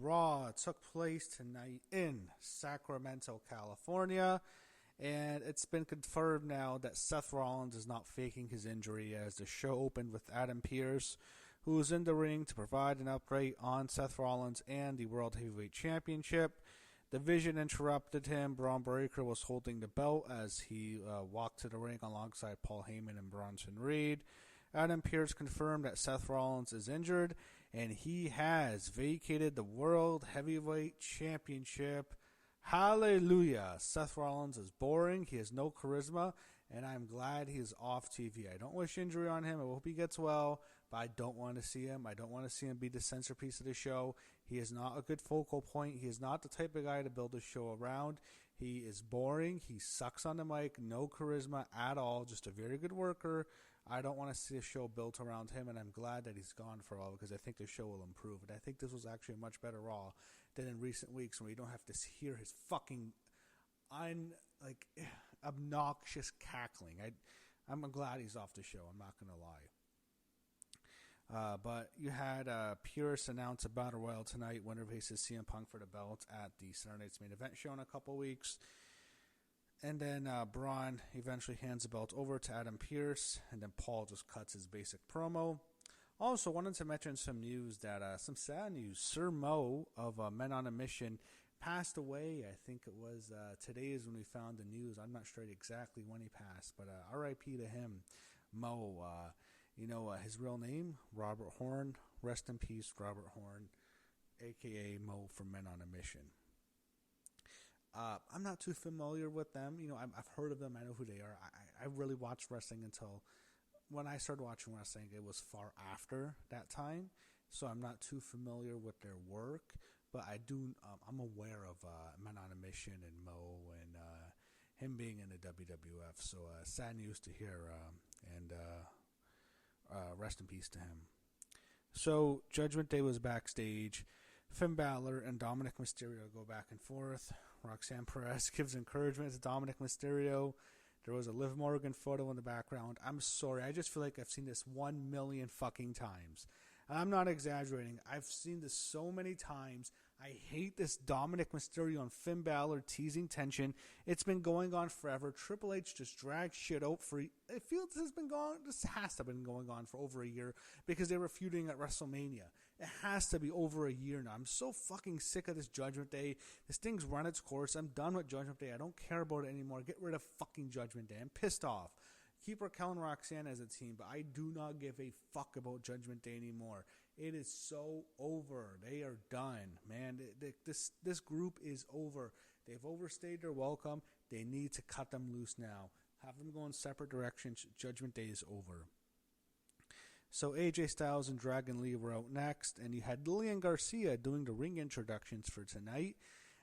Raw took place tonight in Sacramento, California, and it's been confirmed now that Seth Rollins is not faking his injury, as the show opened with Adam Pearce, who was in the ring to provide an update on Seth Rollins and the World Heavyweight Championship. The Vision interrupted him. Braun Breaker was holding the belt as he walked to the ring alongside Paul Heyman and Bronson Reed. Adam Pearce confirmed that Seth Rollins is injured, and he has vacated the World Heavyweight Championship. Hallelujah. Seth Rollins is boring. He has no charisma, and I'm glad he is off TV. I don't wish injury on him. I hope he gets well, but I don't want to see him. I don't want to see him be the centerpiece of the show. He is not a good focal point. He is not the type of guy to build a show around. He is boring. He sucks on the mic. No charisma at all. Just a very good worker. I don't want to see a show built around him, and I'm glad that he's gone for a while because I think the show will improve. And I think this was actually a much better Raw than in recent weeks, where you don't have to hear his fucking obnoxious cackling. I'm glad he's off the show. I'm not going to lie. But you had Pearce announce a Battle Royal tonight. Winner faces CM Punk for the belt at the Saturday Night's Main Event show in a couple weeks. And then Braun eventually hands the belt over to Adam Pearce, and then Paul just cuts his basic promo. Also, wanted to mention some news that some sad news. Sir Mo of Men on a Mission passed away. I think it was today is when we found the news. I'm not sure exactly when he passed, but R.I.P. to him, Mo. His real name, Robert Horn. Rest in peace, Robert Horn, a.k.a. Mo from Men on a Mission. I'm not too familiar with them. I've heard of them. I know who they are. I really watched wrestling until when I started watching wrestling, it was far after that time. So I'm not too familiar with their work. But I'm aware of Men on a Mission and Mo and him being in the WWF. So sad news to hear. And rest in peace to him. So Judgment Day was backstage. Finn Balor and Dominic Mysterio go back and forth. Roxanne Perez gives encouragement to Dominic Mysterio. There was a Liv Morgan photo in the background. I'm sorry, I just feel like I've seen this 1 million fucking times. And I'm not exaggerating. I've seen this so many times. I hate this Dominic Mysterio and Finn Balor teasing tension. It's been going on forever. Triple H just dragged shit out for... It feels this has to have been going on for over a year because they were feuding at WrestleMania. It has to be over a year now. I'm so fucking sick of this Judgment Day. This thing's run its course. I'm done with Judgment Day. I don't care about it anymore. Get rid of fucking Judgment Day. I'm pissed off. Keep Raquel and Roxanne as a team, but I do not give a fuck about Judgment Day anymore. It is so over. They are done, man. This group is over. They've overstayed their welcome. They need to cut them loose now. Have them go in separate directions. Judgment Day is over. So AJ Styles and Dragon Lee were out next, and you had Lillian Garcia doing the ring introductions for tonight.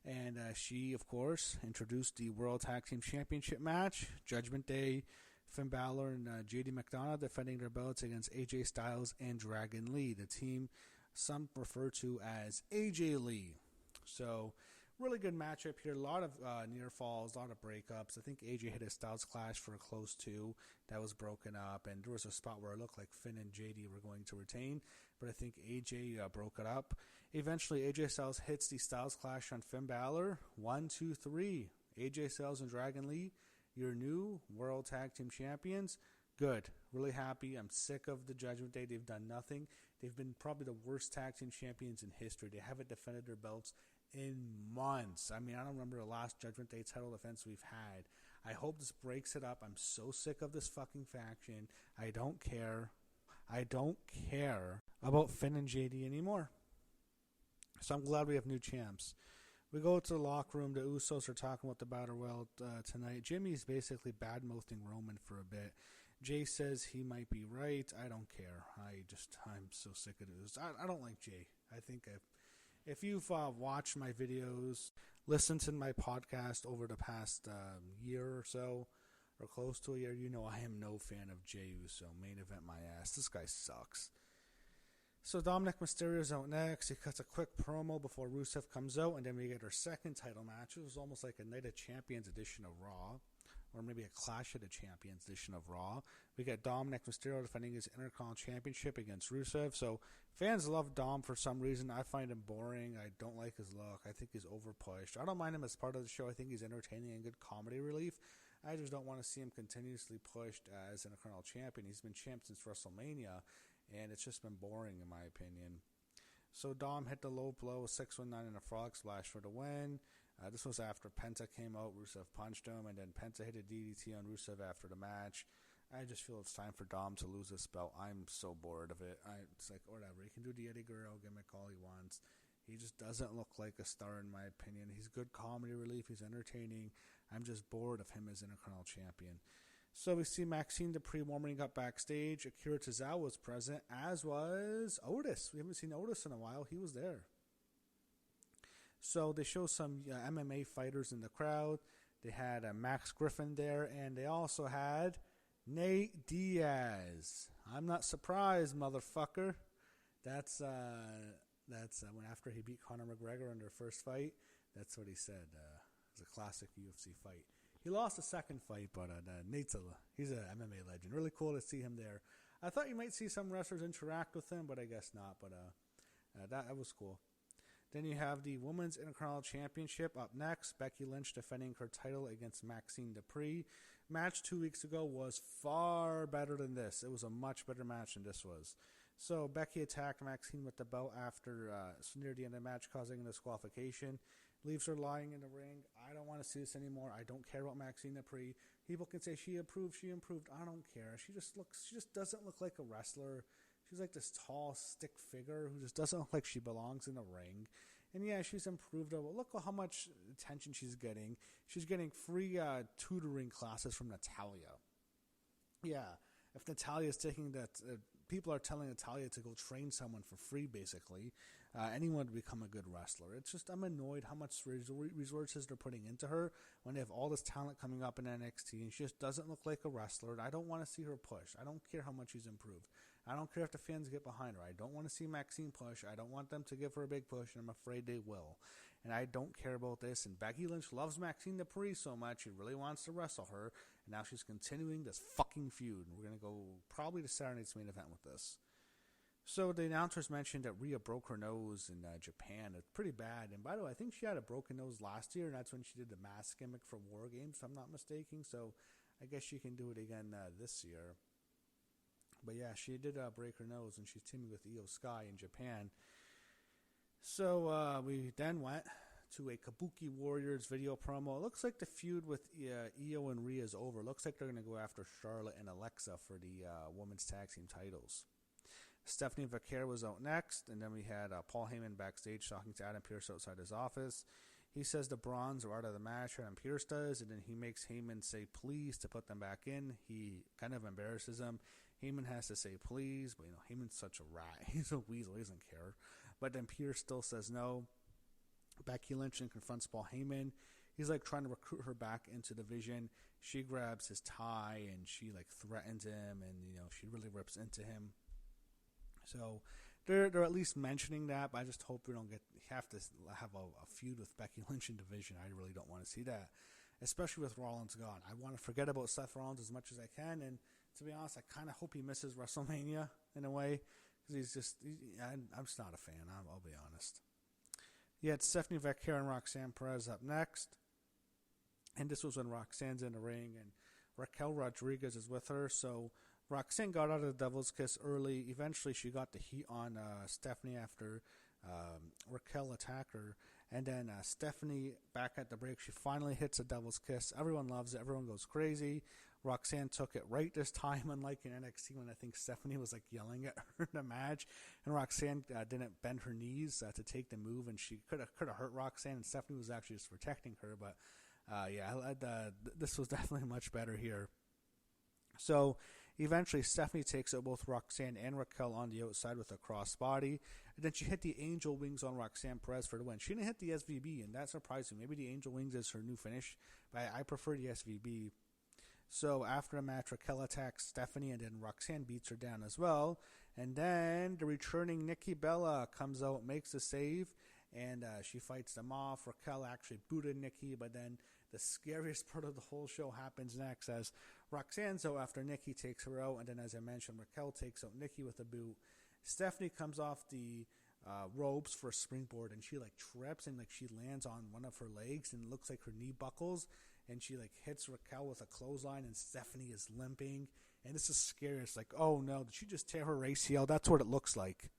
And she, of course, introduced the World Tag Team Championship match. Judgment Day, Finn Balor and JD McDonough defending their belts against AJ Styles and Dragon Lee, the team some refer to as AJ Lee. So, really good matchup here. A lot of near falls, a lot of breakups. I think AJ hit a Styles Clash for a close two. That was broken up, and there was a spot where it looked like Finn and JD were going to retain, but I think AJ broke it up. Eventually, AJ Styles hits the Styles Clash on Finn Balor. 1, 2, 3. AJ Styles and Dragon Lee, your new World Tag Team Champions. Good. Really happy. I'm sick of the Judgment Day. They've done nothing. They've been probably the worst Tag Team Champions in history. They haven't defended their belts in months. I mean, I don't remember the last Judgment Day title defense we've had. I hope this breaks it up. I'm so sick of this fucking faction. I don't care. I don't care about Finn and JD anymore. So I'm glad we have new champs. We go to the locker room. The Usos are talking about the Battle Royal tonight. Jimmy's basically bad-mouthing Roman for a bit. Jay says he might be right. I don't care. I'm so sick of this. I don't like Jay. I think if you've watched my videos, listened to my podcast over the past year or so, or close to a year, you know I am no fan of Jay Uso. Main event my ass. This guy sucks. So Dominic Mysterio's out next. He cuts a quick promo before Rusev comes out, and then we get our second title match. It was almost like a Night of Champions edition of Raw. or maybe a Clash of the Champions edition of Raw. We got Dominic Mysterio defending his Intercontinental Championship against Rusev. So fans love Dom for some reason. I find him boring. I don't like his look. I think he's overpushed. I don't mind him as part of the show. I think he's entertaining and good comedy relief. I just don't want to see him continuously pushed as Intercontinental Champion. He's been champ since WrestleMania, and it's just been boring in my opinion. So Dom hit the low blow, 619 and a frog splash for the win. This was after Penta came out. Rusev punched him, and then Penta hit a DDT on Rusev after the match. I just feel it's time for Dom to lose this belt. I'm so bored of it. It's like, whatever. He can do the Eddie Guerrero gimmick all he wants. He just doesn't look like a star in my opinion. He's good comedy relief. He's entertaining. I'm just bored of him as Intercontinental Champion. So we see Maxine Dupree warming up backstage. Akira Tozawa was present, as was Otis. We haven't seen Otis in a while. He was there. So they show some MMA fighters in the crowd. They had Max Griffin there, and they also had Nate Diaz. I'm not surprised, motherfucker. That's when after he beat Conor McGregor in their first fight. That's what he said. It was a classic UFC fight. He lost the second fight, but he's an MMA legend. Really cool to see him there. I thought you might see some wrestlers interact with him, but I guess not. But that was cool. Then you have the Women's Intercontinental Championship up next. Becky Lynch defending her title against Maxine Dupree. Match 2 weeks ago was far better than this. It was a much better match than this was. So Becky attacked Maxine with the belt after near the end of the match, causing a disqualification. Leaves her lying in the ring. I don't want to see this anymore. I don't care about Maxine Dupree. People can say she improved. I don't care. She just doesn't look like a wrestler. She's like this tall stick figure who just doesn't look like she belongs in the ring. And yeah, she's improved. Look how much attention she's getting. She's getting free tutoring classes from Natalia. Yeah, if Natalia's taking that, people are telling Natalia to go train someone for free, basically. Anyone to become a good wrestler. It's just, I'm annoyed how much resources they're putting into her when they have all this talent coming up in NXT, and she just doesn't look like a wrestler. And I don't want to see her push. I don't care how much she's improved. I don't care if the fans get behind her. I don't want to see Maxine push. I don't want them to give her a big push, and I'm afraid they will. And I don't care about this. And Becky Lynch loves Maxine Dupree so much, she really wants to wrestle her. And now she's continuing this fucking feud. And we're going to go probably to Saturday night's main event with this. So the announcers mentioned that Rhea broke her nose in Japan. It's pretty bad. And by the way, I think she had a broken nose last year, and that's when she did the mask gimmick for War Games, if I'm not mistaken. So I guess she can do it again this year. But yeah, she did break her nose, and she's teaming with Io Sky in Japan. So we then went to a Kabuki Warriors video promo. It looks like the feud with Io and Rhea is over. It looks like they're going to go after Charlotte and Alexa for the women's tag team titles. Stephanie Vaquer was out next, and then we had Paul Heyman backstage talking to Adam Pearce outside his office. He says the Bronze are out of the match, Adam Pearce does, and then he makes Heyman say please to put them back in. He kind of embarrasses him. Heyman has to say please, but Heyman's such a rat. He's a weasel. He doesn't care. But then Pearce still says no. Becky Lynch confronts Paul Heyman. He's like trying to recruit her back into the division. She grabs his tie and she like threatens him, and she really rips into him. So they're at least mentioning that, but I just hope we don't have to have a feud with Becky Lynch in division. I really don't want to see that, especially with Rollins gone. I want to forget about Seth Rollins as much as I can, and to be honest, I kind of hope he misses WrestleMania in a way, because I'm just not a fan. I'll be honest. You had Stephanie Vaquer and Roxanne Perez up next, and this was when Roxanne's in the ring, and Raquel Rodriguez is with her, so Roxanne got out of the Devil's Kiss early. Eventually, she got the heat on Stephanie after Raquel attacked her. And then Stephanie, back at the break, she finally hits a Devil's Kiss. Everyone loves it. Everyone goes crazy. Roxanne took it right this time, unlike in NXT when I think Stephanie was like yelling at her in the match. And Roxanne didn't bend her knees to take the move, and she could have hurt Roxanne, and Stephanie was actually just protecting her. But this was definitely much better here. So eventually, Stephanie takes out both Roxanne and Raquel on the outside with a crossbody. And then she hit the Angel Wings on Roxanne Perez for the win. She didn't hit the SVB, and that surprised me. Maybe the Angel Wings is her new finish, but I prefer the SVB. So after the match, Raquel attacks Stephanie, and then Roxanne beats her down as well. And then the returning Nikki Bella comes out, makes a save, and she fights them off. Raquel actually booted Nikki, but then the scariest part of the whole show happens next as Roxanne's out after Nikki takes her out, and then as I mentioned, Raquel takes out Nikki with a boot. Stephanie comes off the ropes for a springboard, and she like trips and like she lands on one of her legs, and it looks like her knee buckles, and she like hits Raquel with a clothesline, and Stephanie is limping, and this is scary. It's like, oh no, did she just tear her ACL? That's what it looks like.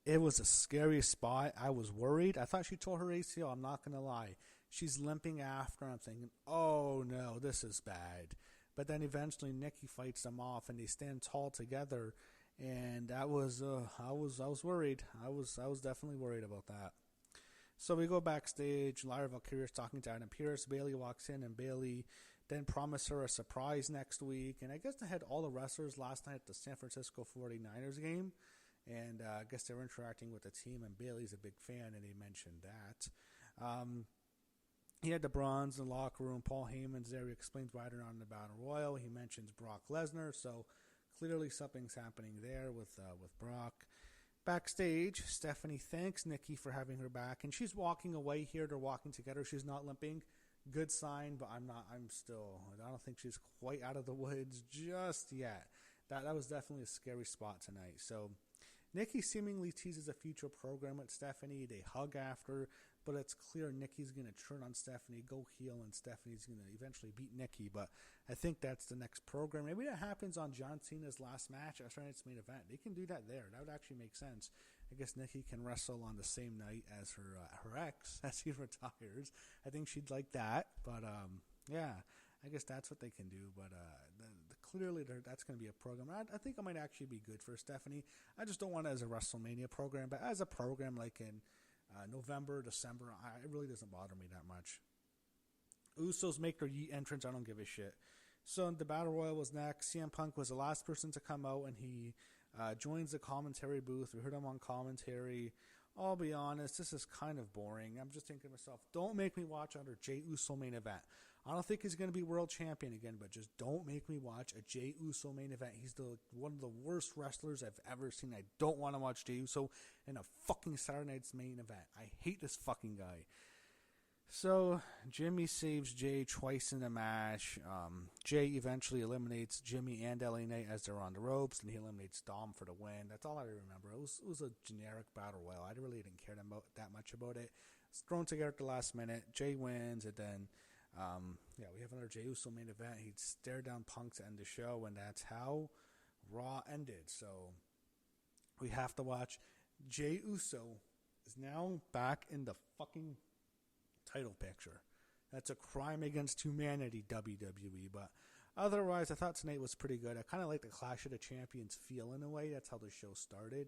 It was a scary spot. I was worried. I thought she tore her ACL. I'm not going to lie. She's limping after. I'm thinking, oh no, this is bad. But then eventually Nikki fights them off, and they stand tall together. And that was, I was worried. I was definitely worried about that. So we go backstage. Lyra Valkyria's talking to Adam Pearce. Bayley walks in, and Bayley then promised her a surprise next week. And I guess they had all the wrestlers last night at the San Francisco 49ers game. And I guess they were interacting with the team, and Bayley's a big fan, and he mentioned that. He had the Bronze in the locker room. Paul Heyman's there. He explains why they're on the Battle Royal. He mentions Brock Lesnar, so clearly something's happening there with Brock. Backstage, Stephanie thanks Nikki for having her back, and she's walking away here. They're walking together. She's not limping. Good sign, but I don't think she's quite out of the woods just yet. That was definitely a scary spot tonight. So Nikki seemingly teases a future program with Stephanie. They hug after, but it's clear Nikki's going to turn on Stephanie, go heel, and Stephanie's going to eventually beat Nikki. But I think that's the next program. Maybe that happens on John Cena's last match after tonight's main event. They can do that there. That would actually make sense. I guess Nikki can wrestle on the same night as her ex as he retires. I think she'd like that. But, yeah, I guess that's what they can do. But clearly that's going to be a program. I think it might actually be good for Stephanie. I just don't want it as a WrestleMania program. But as a program like in November, December, it really doesn't bother me that much. Usos make their Yeet entrance. I don't give a shit. So the Battle Royal was next. CM Punk was the last person to come out, and he joins the commentary booth. We heard him on commentary. I'll be honest, this is kind of boring. I'm just thinking to myself, don't make me watch another Jey Uso main event. I don't think he's going to be world champion again, but just don't make me watch a Jey Uso main event. He's one of the worst wrestlers I've ever seen. I don't want to watch Jey Uso in a fucking Saturday Night's main event. I hate this fucking guy. So Jimmy saves Jay twice in the match. Jay eventually eliminates Jimmy and LA Knight as they're on the ropes, and he eliminates Dom for the win. That's all I remember. It was a generic battle royal. I really didn't care that much about it. It's thrown together at the last minute. Jay wins, and then we have another Jey Uso main event. He'd stare down Punk to end the show, and that's how Raw ended. So we have to watch. Jey Uso is now back in the fucking title picture. That's a crime against humanity, WWE. But otherwise, I thought tonight was pretty good. I kind of like the Clash of the Champions feel in a way. That's how the show started.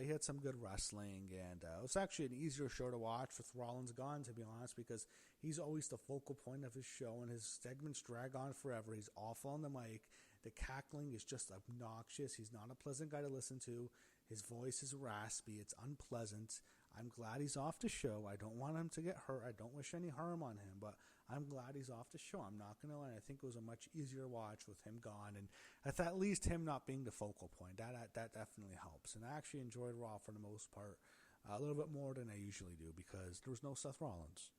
He had some good wrestling, and it was actually an easier show to watch with Rollins gone, to be honest, because he's always the focal point of his show, and his segments drag on forever. He's awful on the mic. The cackling is just obnoxious. He's not a pleasant guy to listen to. His voice is raspy. It's unpleasant. I'm glad he's off the show. I don't want him to get hurt. I don't wish any harm on him, but I'm glad he's off the show. I'm not going to lie. I think it was a much easier watch with him gone, and at least him not being the focal point. That definitely helps. And I actually enjoyed Raw for the most part a little bit more than I usually do because there was no Seth Rollins.